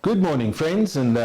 Good morning, friends, and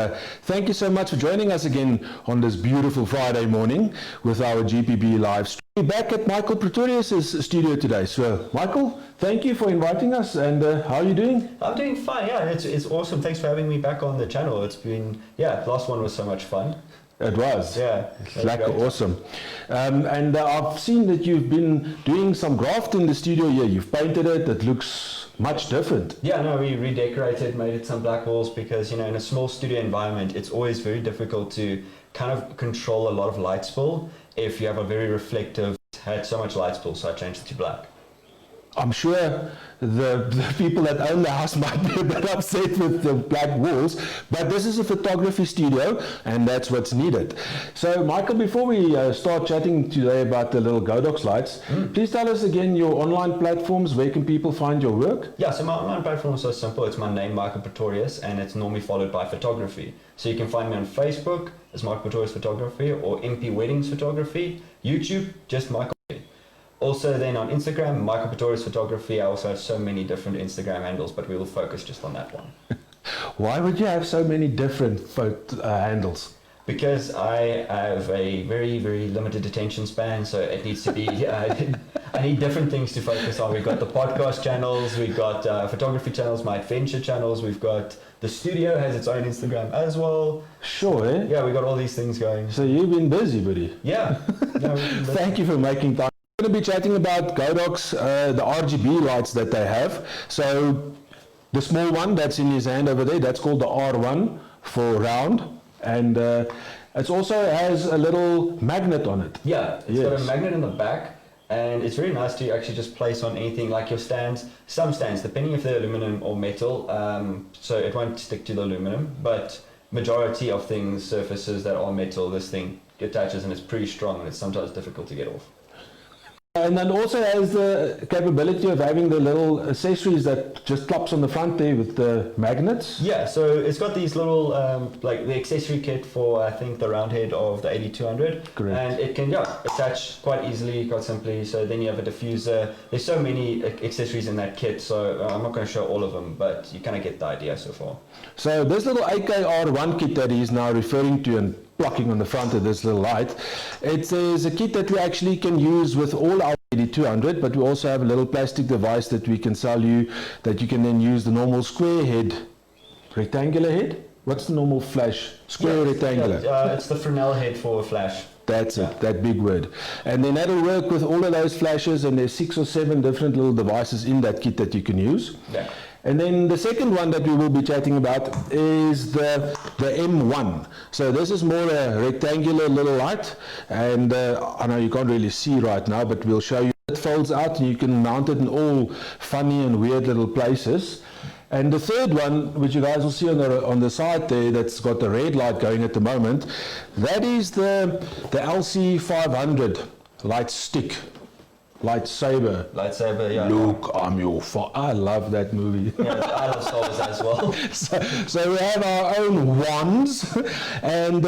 thank you so much for joining us again on this beautiful Friday morning with our GPB live stream. We're back at Michael Pretorius' studio today. So, Michael, thank you for inviting us, and how are you doing? I'm doing fine, yeah, it's awesome. Thanks for having me back on the channel. It's been, the last one was so much fun. It was. Yeah. Like awesome. And I've seen that you've been doing some graft in the studio here. You've painted it. It looks much different. Yeah, no, we redecorated, made it some black walls because, in a small studio environment, it's always very difficult to kind of control a lot of light spill if you have a very reflective, had so much light spill, so I changed it to black. I'm sure the people that own the house might be a bit upset with the black walls, but this is a photography studio and that's what's needed. So Michael, before we start chatting today about the little Godox lights, please tell us again your online platforms. Where can people find your work? Yeah, so my online platform is so simple. It's my name, Michael Pretorius, and it's normally followed by photography. So you can find me on Facebook as Michael Pretorius Photography or MP Weddings Photography, YouTube, just Michael. Also then on Instagram, Michael Pretorius Photography. I also have so many different Instagram handles, but we will focus just on that one. Why would you have so many different handles? Because I have a very, very limited attention span, so it needs to be, I need different things to focus on. We've got the podcast channels, we've got photography channels, my adventure channels, we've got the studio has its own Instagram as well. Sure, eh? Yeah, we've got all these things going. So you've been busy, buddy. Yeah. Thank you for making time. We're going to be chatting about Godox, the RGB lights that they have. So the small one that's in his hand over there, that's called the R1 for round, and it also has a little magnet on it. Yeah, it's got a magnet in the back, and it's very nice to actually just place on anything like your stands. Some stands, depending if they're aluminum or metal, so it won't stick to the aluminum, but majority of things, surfaces that are metal, this thing attaches and it's pretty strong and it's sometimes difficult to get off. And then also has the capability of having the little accessories that just claps on the front there with the magnets. Yeah, so it's got these little, like the accessory kit for, I think, the round head of the 8200. Correct. And it can, attach quite easily, quite simply. So then you have a diffuser. There's so many accessories in that kit, so I'm not going to show all of them, but you kind of get the idea so far. So this little AKR1 kit that he's now referring to and plucking on the front of this little light, it is a kit that we actually can use with all our 8200, but we also have a little plastic device that we can sell you that you can then use the normal square head, rectangular head? What's the normal flash? Square or rectangular? It's the Fresnel head for a flash. That's it, that big word. And then that'll work with all of those flashes, and there's 6 or 7 different little devices in that kit that you can use. Yeah. And then the second one that we will be chatting about is the M1. So this is more a rectangular little light, and I know you can't really see right now, but we'll show you. It folds out and you can mount it in all funny and weird little places. And the third one, which you guys will see on the side there, that's got the red light going at the moment, that is the LC500 light stick. Lightsaber. Lightsaber, yeah. Luke, I'm your father. I love that movie. Yeah, I love Star Wars as well. So we have our own wands, and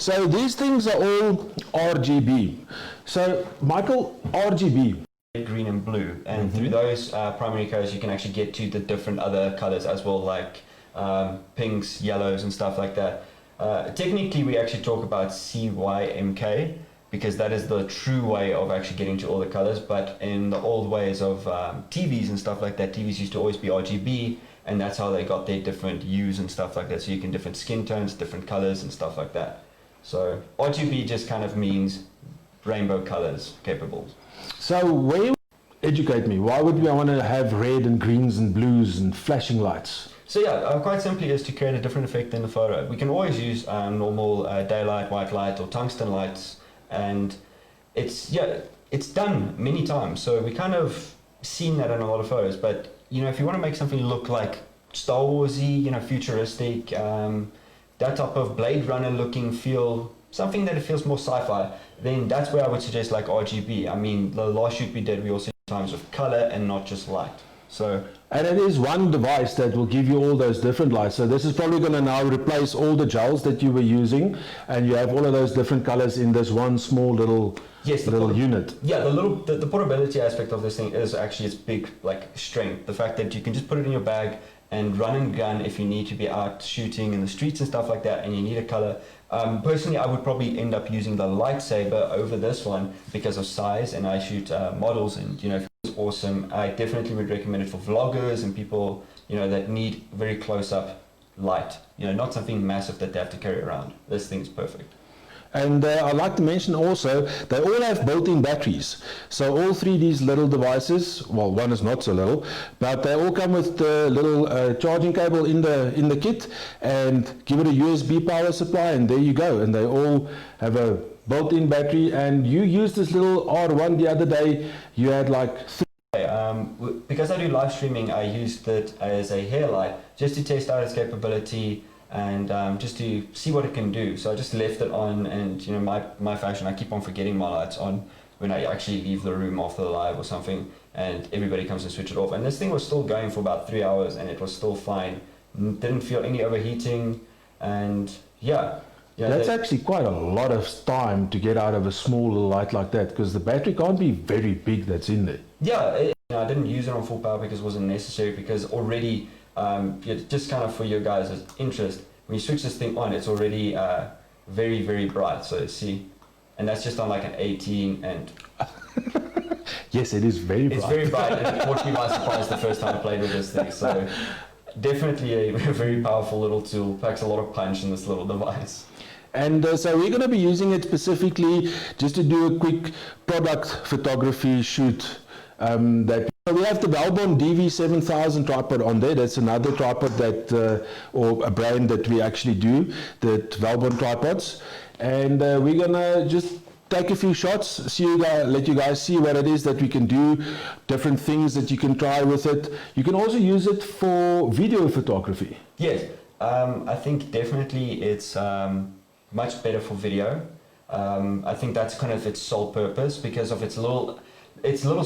so these things are all RGB. So Michael, RGB. Green and blue, and through those primary colors you can actually get to the different other colors as well, like pinks, yellows and stuff like that. Technically we actually talk about CYMK, because that is the true way of actually getting to all the colors, but in the old ways of TVs and stuff like that, TVs used to always be RGB, and that's how they got their different hues and stuff like that, so you can different skin tones, different colors and stuff like that. So RGB just kind of means rainbow colors capable. So educate me, why would we want to have red and greens and blues and flashing lights? So yeah, quite simply is to create a different effect in the photo. We can always use normal daylight, white light or tungsten lights, and it's done many times, so we kind of seen that in a lot of photos. But if you want to make something look like Star Warsy, futuristic, that type of Blade Runner looking feel, something that it feels more sci-fi, then that's where I would suggest like RGB. I mean, the last shoot we did, we also used times of color and not just light. So, and it is one device that will give you all those different lights. So this is probably going to now replace all the gels that you were using, and you have all of those different colors in this one small little unit. Yeah, the portability aspect of this thing is actually its big strength. The fact that you can just put it in your bag and run and gun if you need to be out shooting in the streets and stuff like that and you need a color. Personally, I would probably end up using the lightsaber over this one because of size, and I shoot models, and if it was awesome, I definitely would recommend it for vloggers and people that need very close-up light, not something massive that they have to carry around. This thing's perfect. And I'd like to mention also, they all have built-in batteries. So all three of these little devices, well, one is not so little, but they all come with the little charging cable in the kit, and give it a USB power supply, and there you go. And they all have a built-in battery. And you used this little R1 the other day. You had like because I do live streaming, I used it as a hair light just to test out its capability and just to see what it can do. So I just left it on, and my fashion, I keep on forgetting my lights on when I actually leave the room after the live or something, and everybody comes and switch it off. And this thing was still going for about 3 hours, and it was still fine. Didn't feel any overheating, and yeah. That's actually quite a lot of time to get out of a small little light like that, because the battery can't be very big that's in there. Yeah, I didn't use it on full power because it wasn't necessary, because already, just kind of for your guys' interest, when you switch this thing on, it's already very, very bright. So see, and that's just on like an 18, and yes, it is very bright. It's very bright, and it caught me by surprise the first time I played with this thing. So definitely a very powerful little tool, packs a lot of punch in this little device. And so we're going to be using it specifically just to do a quick product photography shoot. That we have the Valbon DV7000 tripod on there. That's another tripod that, or a brand that we actually do, that Valbon tripods. And we're going to just take a few shots, let you guys see what it is that we can do, different things that you can try with it. You can also use it for video photography. Yes, I think definitely it's much better for video. I think that's kind of its sole purpose because of its little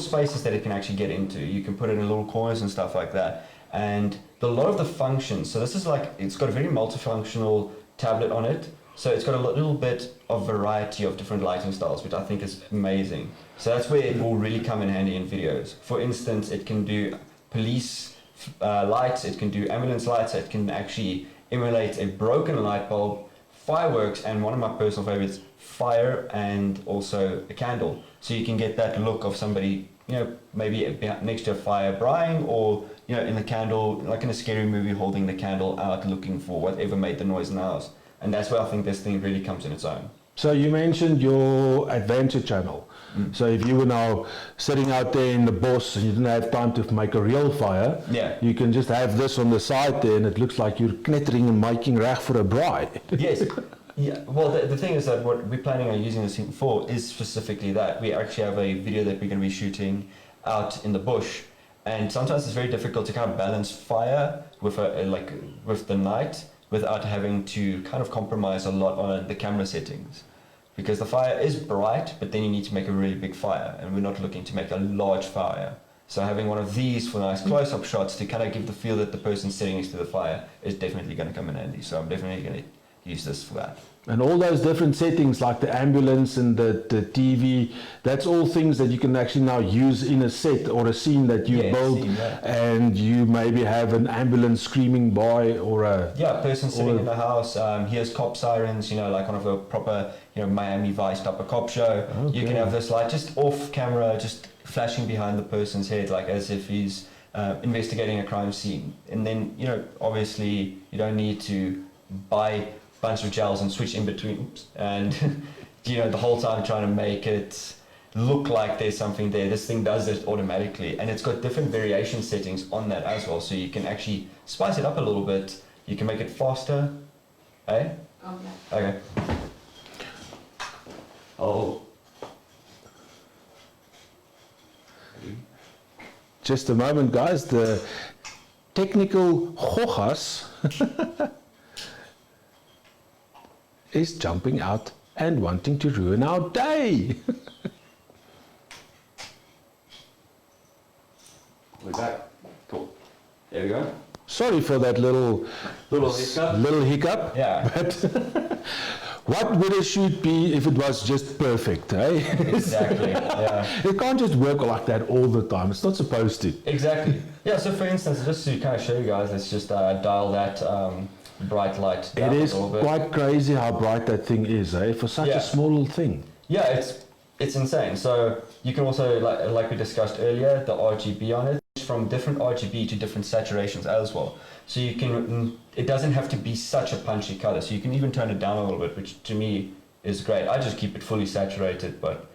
spaces that it can actually get into. You can put it in little corners and stuff like that. And a lot of the functions, so this is like, it's got a very multifunctional tablet on it. So it's got a little bit of variety of different lighting styles, which I think is amazing. So that's where it will really come in handy in videos. For instance, it can do police lights, it can do ambulance lights, it can actually emulate a broken light bulb, fireworks, and one of my personal favorites, fire, and also a candle. So you can get that look of somebody, maybe next to a fire braaiing, or in the candle, like in a scary movie, holding the candle out looking for whatever made the noise in the house. And that's where I think this thing really comes in its own. So you mentioned your adventure channel. So if you were now sitting out there in the bush and you didn't have time to make a real fire, you can just have this on the side there, and it looks like you're knettering and making reg for a braai. Yes. Yeah. Well, the thing is that what we're planning on using this thing for is specifically that. We actually have a video that we're going to be shooting out in the bush, and sometimes it's very difficult to kind of balance fire with with the night, without having to kind of compromise a lot on the camera settings. Because the fire is bright, but then you need to make a really big fire, and we're not looking to make a large fire. So having one of these for nice close-up shots to kind of give the feel that the person sitting next to the fire is definitely going to come in handy. So I'm definitely going to use this for that. And all those different settings, like the ambulance and the TV, that's all things that you can actually now use in a set or a scene that you build. And you maybe have an ambulance screaming by, or a person sitting in the house, hears cop sirens, like one of a proper Miami Vice type of cop show. Okay. You can have this light just off camera, just flashing behind the person's head, like as if he's investigating a crime scene. And then obviously you don't need to buy bunch of gels and switch in between, and the whole time trying to make it look like there's something there. This thing does it automatically, and it's got different variation settings on that as well, so you can actually spice it up a little bit. You can make it faster. Okay. Just a moment, guys. The technical hojas is jumping out and wanting to ruin our day. Like that. Cool. There we go. Sorry for that little hiccup. Yeah. But What would a shoot be if it was just perfect, eh? Exactly, yeah. It can't just work like that all the time. It's not supposed to. Exactly. Yeah, so for instance, just to kind of show you guys, let's just dial that bright light down It is a little bit. quite crazy how bright that thing is, eh? For such Yeah. a small little thing. Yeah, it's insane. So you can also, like we discussed earlier, the RGB on it, from different RGB to different saturations as well. So you can, it doesn't have to be such a punchy color. So you can even turn it down a little bit, which to me is great. I just keep it fully saturated, but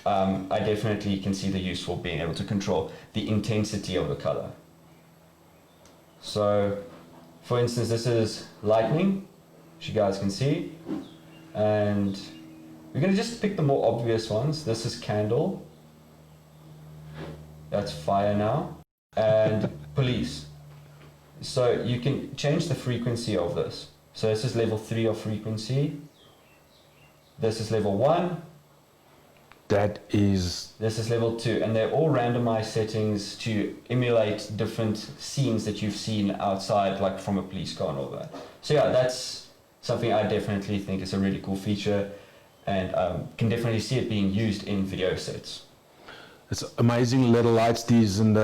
I definitely can see the use for being able to control the intensity of the color. So, for instance, this is lightning, which you guys can see, and we're going to just pick the more obvious ones. This is candle, that's fire now, and police. So you can change the frequency of this. So this is level 3 of frequency, this is level 1, That is... this is level 2, and they're all randomized settings to emulate different scenes that you've seen outside, like from a police car and all that. So yeah, that's something I definitely think is a really cool feature, and can definitely see it being used in video sets. It's amazing little lights, these, and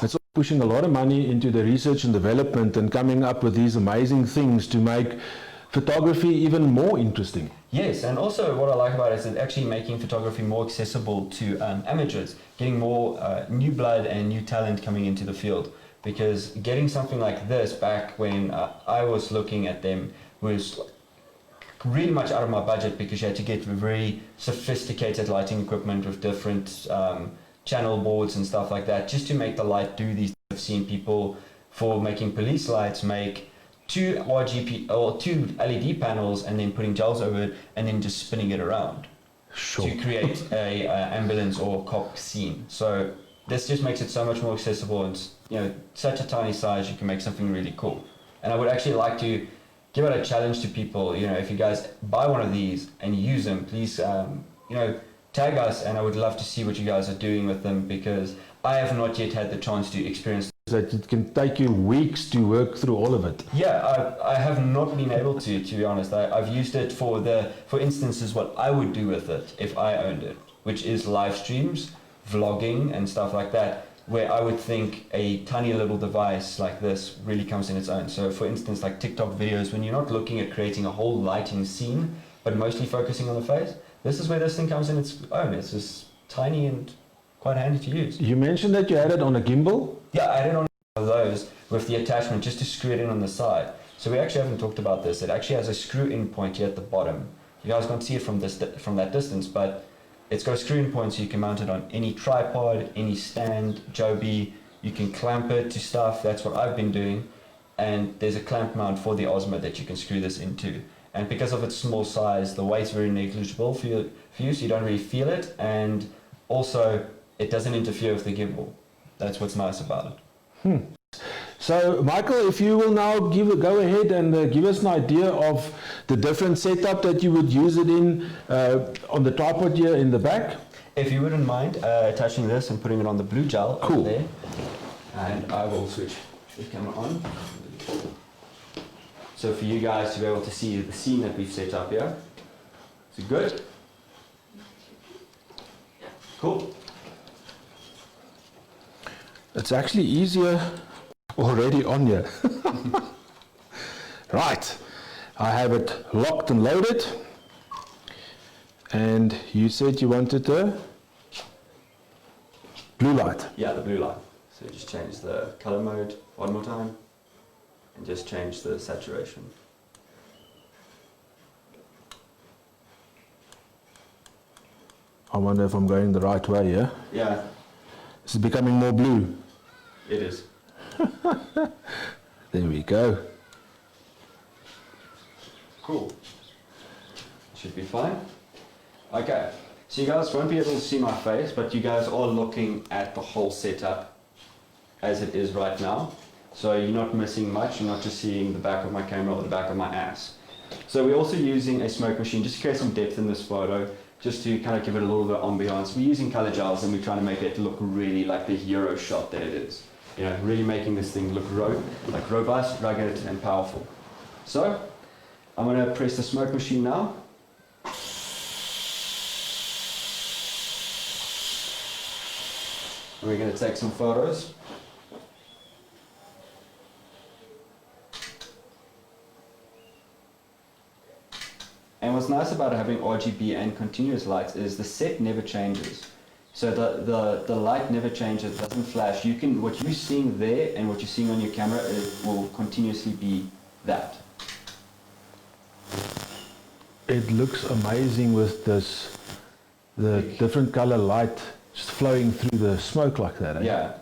it's pushing a lot of money into the research and development and coming up with these amazing things to make photography even more interesting. Yes, and also what I like about it is actually making photography more accessible to amateurs, getting more new blood and new talent coming into the field. Because getting something like this back when I was looking at them was really much out of my budget, because you had to get very sophisticated lighting equipment with different channel boards and stuff like that just to make the light do these. I've seen people for making police lights make two RGB or two LED panels and then putting gels over it and then just spinning it around to create a ambulance or cop scene. So this just makes it so much more accessible, and such a tiny size, you can make something really cool. And I would actually like to give it a challenge to people. If you guys buy one of these and use them, please tag us, and I would love to see what you guys are doing with them, because I have not yet had the chance to experience that. It can take you weeks to work through all of it. Yeah, I have not been able to be honest. I've used it for instances what I would do with it if I owned it, which is live streams, vlogging and stuff like that, where I would think a tiny little device like this really comes in its own. So for instance, like TikTok videos, when you're not looking at creating a whole lighting scene, but mostly focusing on the face, this is where this thing comes in its own. It's just tiny and quite handy to use. You mentioned that you had it on a gimbal? Yeah, I had it on one of those with the attachment just to screw it in on the side. So we actually haven't talked about this. It actually has a screw-in point here at the bottom. You guys can't see it from that distance, but it's got a screw-in point, so you can mount it on any tripod, any stand, Joby. You can clamp it to stuff. That's what I've been doing. And there's a clamp mount for the Osmo that you can screw this into. And because of its small size, the weight's very negligible for you, so you don't really feel it. And also, it doesn't interfere with the gimbal. That's what's nice about it. So, Michael, if you will now go ahead and give us an idea of the different setup that you would use it in on the tripod here in the back. If you wouldn't mind attaching this and putting it on the blue gel Cool. over there, and I will switch the camera on. So for you guys to be able to see the scene that we've set up here. Is it good? Cool. It's actually easier already on here. Right, I have it locked and loaded, and you said you wanted the blue light. Yeah, the blue light. So just change the color mode one more time and just change the saturation. I wonder if I'm going the right way here. Yeah, This is becoming more blue. it is. There we go. Cool. Should be fine. Okay, so you guys won't be able to see my face, but you guys are looking at the whole setup as it is right now. So you're not missing much, you're not just seeing the back of my camera or the back of my ass. So we're also using a smoke machine just to create some depth in this photo, just to kind of give it a little bit of ambiance. We're using color gels and we're trying to make it look really like the hero shot that it is. You know, really making this thing look robust, rugged and powerful. So I'm going to press the smoke machine now We're going to take some photos. And what's nice about having RGB and continuous lights is the set never changes. So the light never changes, it doesn't flash. You can, what you're seeing there and what you're seeing on your camera, it will continuously be that. It looks amazing with this, the different color light just flowing through the smoke like that. Eh? Yeah.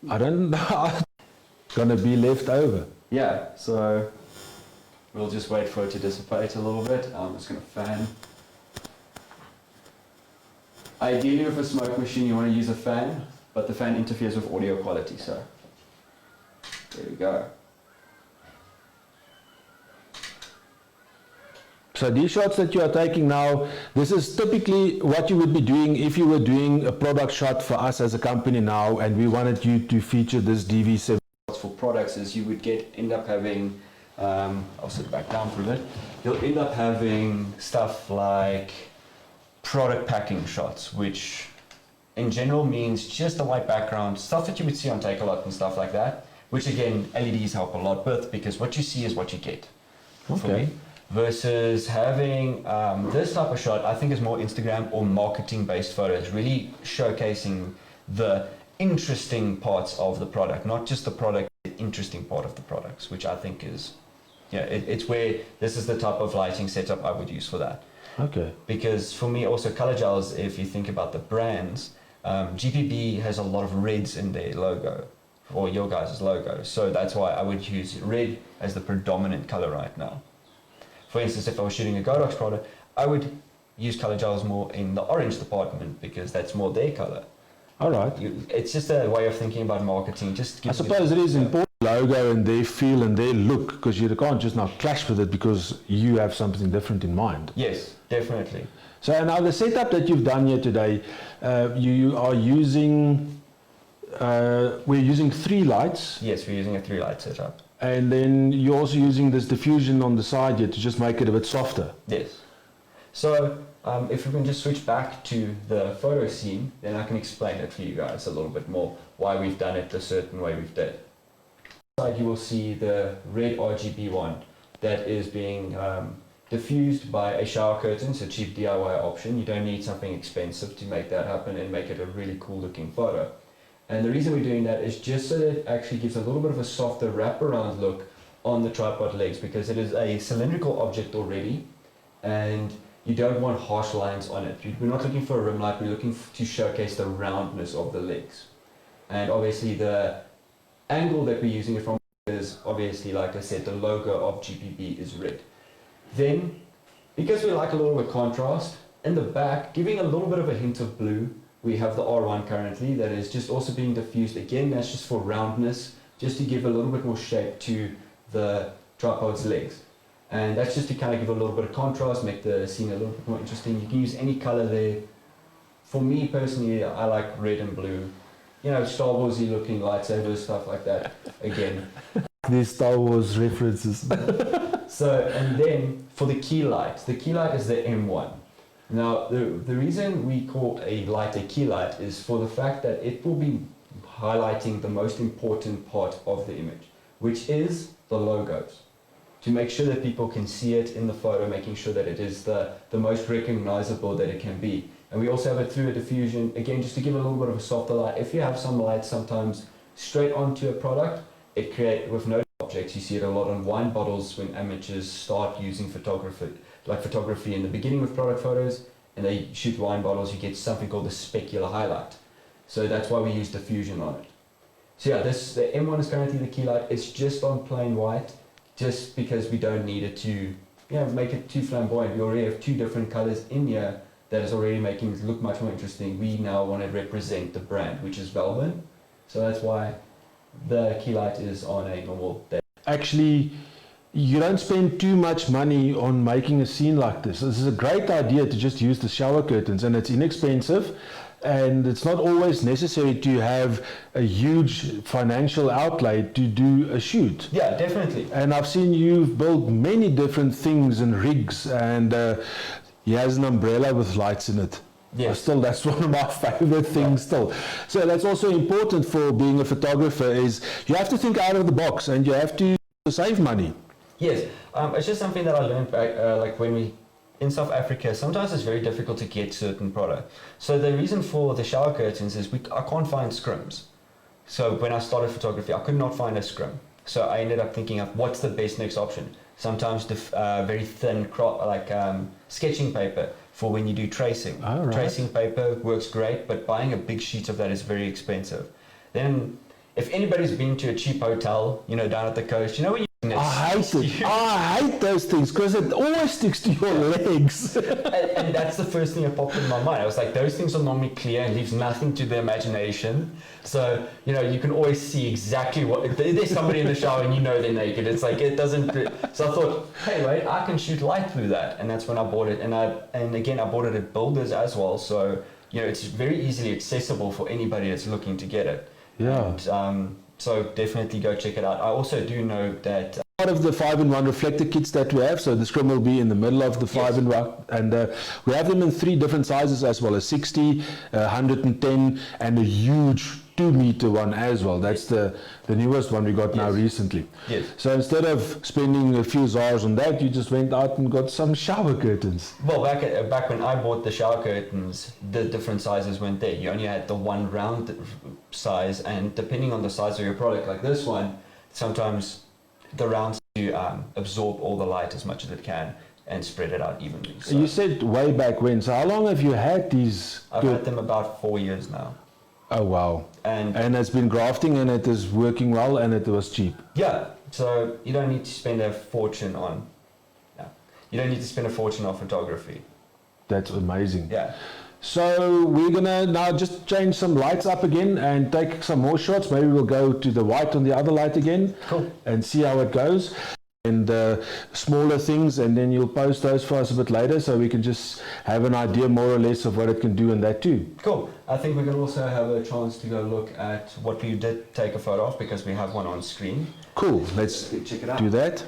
I don't know how it's gonna be left over. Yeah, so we'll just wait for it to dissipate a little bit. I'm just going to fan. Ideally with a smoke machine you want to use a fan, but the fan interferes with audio quality, so there we go. So these shots that you are taking now, this is typically what you would be doing if you were doing a product shot for us as a company now and we wanted you to feature this DV7. For products is you would end up having, I'll sit back down for a bit, you'll end up having stuff like product packing shots, which in general means just a white background, stuff that you would see on Takealot and stuff like that, which again LEDs help a lot with because what you see is what you get. Okay. Versus having this type of shot, I think is more Instagram or marketing based photos, really showcasing the interesting parts of the product, not just the product, the interesting part of the products, which I think is, yeah, it's where this is the type of lighting setup I would use for that. Okay. Because for me also color gels, if you think about the brands, GPB has a lot of reds in their logo, or your guys' logo, so that's why I would use red as the predominant color right now. For instance, if I was shooting a Godox product, I would use color gels more in the orange department because that's more their color. All right. It's just a way of thinking about marketing. Just I suppose it is important, logo and their feel and their look, because you can't just now clash with it because you have something different in mind. Yes, definitely. So now the setup that you've done here today, you are using, we're using 3 lights. Yes, we're using a 3-light setup. And then you're also using this diffusion on the side here to just make it a bit softer. Yes. So if we can just switch back to the photo scene, then I can explain it for you guys a little bit more, why we've done it a certain way we've done it. You will see the red RGB one that is being diffused by a shower curtain, so cheap DIY option. You don't need something expensive to make that happen and make it a really cool looking photo. And the reason we're doing that is just so that it actually gives a little bit of a softer wraparound look on the tripod legs, because it is a cylindrical object already and you don't want harsh lines on it. We're not looking for a rim light, we're looking to showcase the roundness of the legs. And obviously the angle that we're using it from is obviously, like I said, the logo of GPB is red. Then, because we like a little bit of contrast, in the back, giving a little bit of a hint of blue, we have the R1 currently that is just also being diffused. Again, that's just for roundness, just to give a little bit more shape to the tripod's legs. And that's just to kind of give a little bit of contrast, make the scene a little bit more interesting. You can use any color there. For me personally, I like red and blue. You know, Star Warsy looking lightsabers, stuff like that. Again. These Star Wars references. So, and then for the key light is the M1. Now, the reason we call a light a key light is for the fact that it will be highlighting the most important part of the image, which is the logos. To make sure that people can see it in the photo, making sure that it is the most recognizable that it can be. And we also have it through a diffusion, again, just to give a little bit of a softer light. If you have some light sometimes straight onto a product, it creates, with no objects, you see it a lot on wine bottles when amateurs start using photography in the beginning with product photos, and they shoot wine bottles, you get something called the specular highlight. So that's why we use diffusion on it. So yeah, the M1 is currently the key light. It's just on plain white, just because we don't need it to make it too flamboyant. We already have 2 different colors in here that is already making it look much more interesting. We now want to represent the brand, which is Velvet. So that's why the key light is on a normal day. Actually, you don't spend too much money on making a scene like this. This is a great idea to just use the shower curtains, and it's inexpensive, and it's not always necessary to have a huge financial outlay to do a shoot. Yeah, definitely. And I've seen you've built many different things and rigs, and he has an umbrella with lights in it. Yes. Still, that's one of my favorite things still. So that's also important for being a photographer, is you have to think out of the box and you have to save money. Yes, it's just something that I learned back, like when we, in South Africa, sometimes it's very difficult to get certain product. So the reason for the shower curtains is I can't find scrims. So when I started photography, I could not find a scrim. So I ended up thinking of what's the best next option. Sometimes the very thin sketching paper for when you do tracing. Oh, right. Tracing paper works great, but buying a big sheet of that is very expensive. Then if anybody's been to a cheap hotel, you know, down at the coast, you know when you... I hate it. I hate those things because it always sticks to your legs. and that's the first thing that popped in my mind. I was like, those things are normally clear and leaves nothing to the imagination. So, you know, you can always see exactly what... There's somebody in the shower and you know they're naked. It's like, it doesn't... So I thought, hey, wait, I can shoot light through that. And that's when I bought it. And again, I bought it at builders as well. So, you know, it's very easily accessible for anybody that's looking to get it. Yeah. And, so definitely go check it out. I also do know that part of the 5-in-1 reflector kits that we have, so the scrim will be in the middle of the 5-in-1, and we have them in 3 different sizes as well, as 60, 110, and a huge 2-meter one as well. That's the newest one we got now recently. Yes. So instead of spending a few ZARs on that, you just went out and got some shower curtains. Well, back when I bought the shower curtains, the different sizes weren't there. You only had the one round size, and depending on the size of your product, like this one, sometimes the rounds to absorb all the light as much as it can and spread it out evenly. So You said way back when, so how long have you had these? I've had them about 4 years now. Oh wow. And it's been grafting and it is working well and it was cheap. yeah, so you don't need to spend a fortune on, you don't need to spend a fortune on photography. That's amazing. Yeah. So we're gonna now just change some lights up again and take some more shots. Maybe we'll go to the white on the other light again. Cool. And see how it goes. And smaller things, and then you'll post those for us a bit later so we can just have an idea more or less of what it can do in that too. Cool. I think we're going to also have a chance to go look at what we did take a photo of, because we have one on screen. Cool, let's check it out. do that.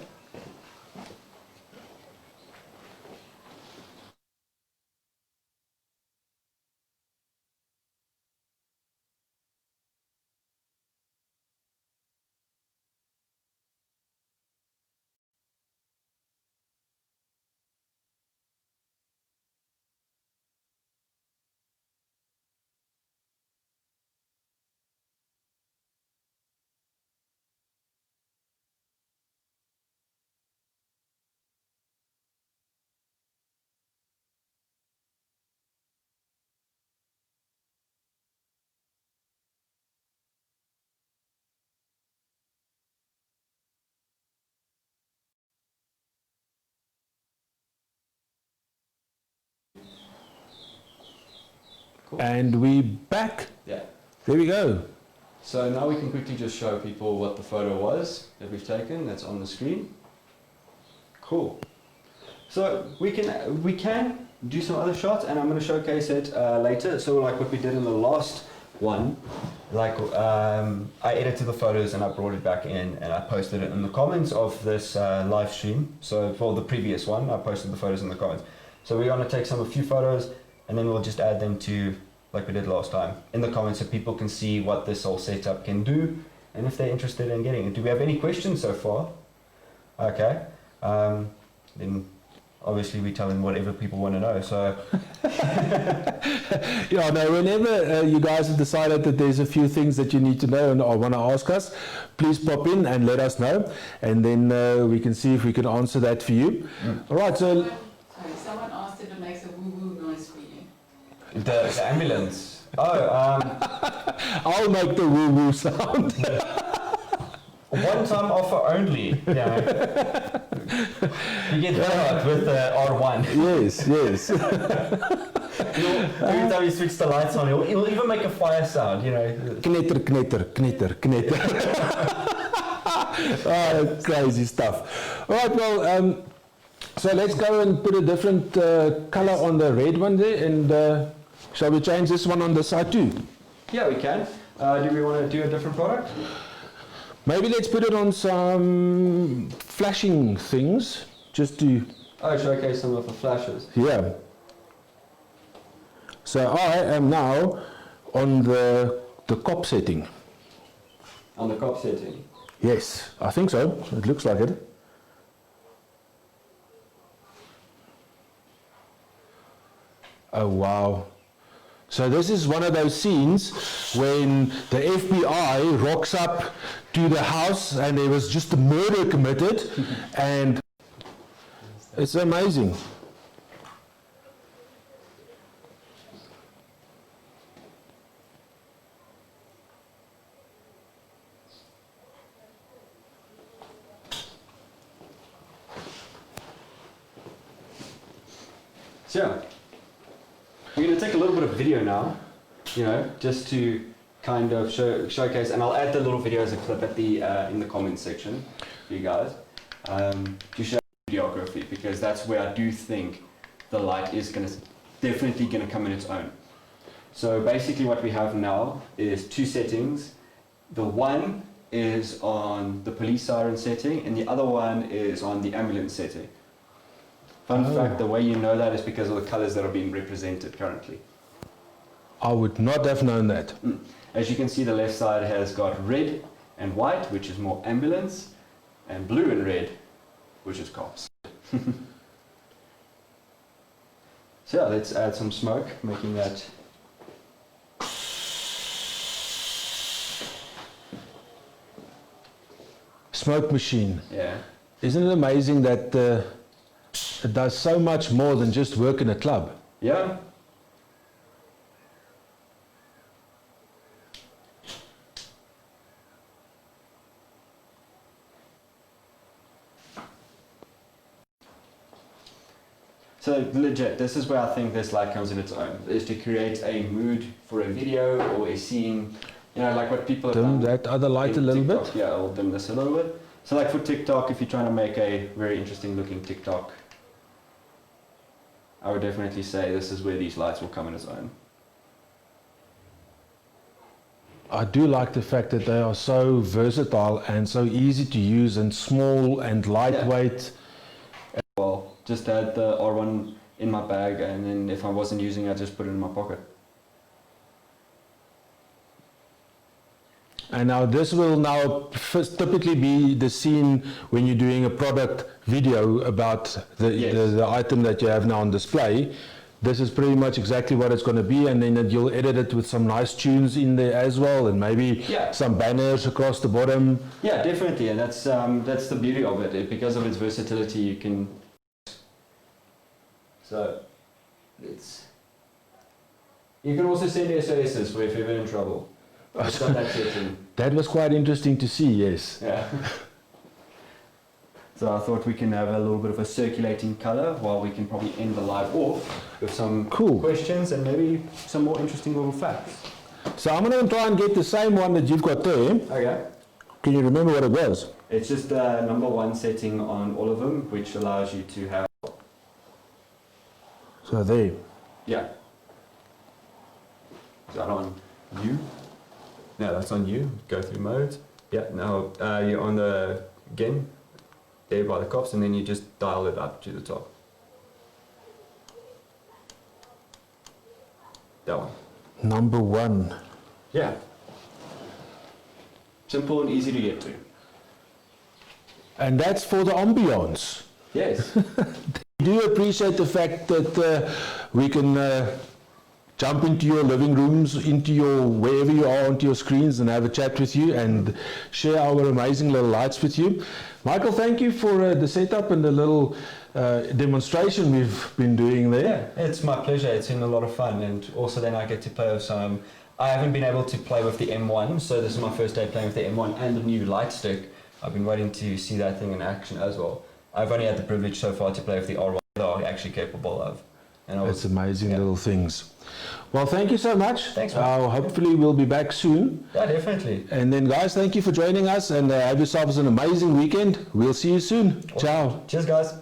Cool. And we back. Yeah. There we go. So now we can quickly just show people what the photo was that we've taken. That's on the screen. Cool. So we can do some other shots, and I'm going to showcase it later. So like what we did in the last one, like I edited the photos and I brought it back in and I posted it in the comments of this live stream. So for the previous one, I posted the photos in the comments. So we're going to take a few photos and then we'll just add them to, like we did last time, in the comments so people can see what this whole setup can do and if they're interested in getting it. Do we have any questions so far? Okay. Then obviously we tell them whatever people want to know. So Yeah, no, whenever you guys have decided that there's a few things that you need to know and or want to ask us, please pop in and let us know, and then we can see if we can answer that for you. All right, so... Someone asked if it makes a woo-woo noise for you. the ambulance. Oh, I'll make the woo-woo sound. one-time offer only. Yeah. You get that with the R1. Yes. Every time you switch the lights on, it'll even make a fire sound, you know. Knetter, knetter, knetter, knetter. Oh, crazy stuff. All right, well, so let's go and put a different color on the red one there, and shall we change this one on the side too? Yeah, we can. Do we want to do a different product? Maybe let's put it on some flashing things, just to... Oh, showcase some of the flashes. Yeah. So I am now on the cop setting. On the cop setting? Yes, I think so. It looks like it. Oh wow. So this is one of those scenes when the FBI rocks up to the house and there was just a murder committed and it's amazing. So, we're going to take a little bit of video now, just to kind of showcase, and I'll add the little video as a clip at the in the comments section for you guys, to show videography, because that's where I do think the light is definitely going to come in its own. So basically what we have now is two settings. The one is on the police siren setting, and the other one is on the ambulance setting. Fun fact, the way you know that is because of the colors that are being represented currently. I would not have known that. As you can see, the left side has got red and white, which is more ambulance, and blue and red, which is cops. So yeah, let's add some smoke, making that Smoke machine. yeah. Isn't it amazing that it does so much more than just work in a club? Yeah. So legit, this is where I think this light comes in its own, is to create a mood for a video or a scene, like what people have Dim done. that other light a in little TikTok. bit. Yeah, I'll dim this a little bit. So like for TikTok, if you're trying to make a very interesting looking TikTok, I would definitely say this is where these lights will come in its own. I do like the fact that they are so versatile and so easy to use and small and lightweight. Well, just had the R1 in my bag, and then if I wasn't using it, I just put it in my pocket. And now this will now typically be the scene when you're doing a product video about the item that you have now on display. This is pretty much exactly what it's going to be, and then you'll edit it with some nice tunes in there as well, and maybe some banners across the bottom. Yeah, definitely, and that's the beauty of it. Because of its versatility, you can. So, you can also send SOSs for if you're ever in trouble. It's got that setting. That was quite interesting to see, yes. Yeah. So I thought we can have a little bit of a circulating color while we can probably end the live off with some questions and maybe some more interesting little facts. So I'm going to try and get the same one that you've got there. Okay. Can you remember what it was? It's just the #1 setting on all of them, which allows you to have. So there. Yeah. Is that on you? No, that's on you. Go through modes. Yeah, now you're on the, again, there by the cops, and then you just dial it up to the top. That one. #1. Yeah. Simple and easy to get to. And that's for the ambiance. Yes. I do appreciate the fact that we can jump into your living rooms, into your wherever you are, onto your screens, and have a chat with you and share our amazing little lights with you. Michael, thank you for the setup and the little demonstration we've been doing there. Yeah, it's my pleasure. It's been a lot of fun, and also then I get to play with some. I haven't been able to play with the M1, so this is my first day playing with the M1 and the new light stick. I've been waiting to see that thing in action as well. I've only had the privilege so far to play with the R1 that I'm actually capable of. And it's amazing little things. Well, thank you so much. Thanks, man. Hopefully we'll be back soon. Yeah, definitely. And then guys, thank you for joining us, and have yourselves an amazing weekend. We'll see you soon. Awesome. Ciao. Cheers, guys.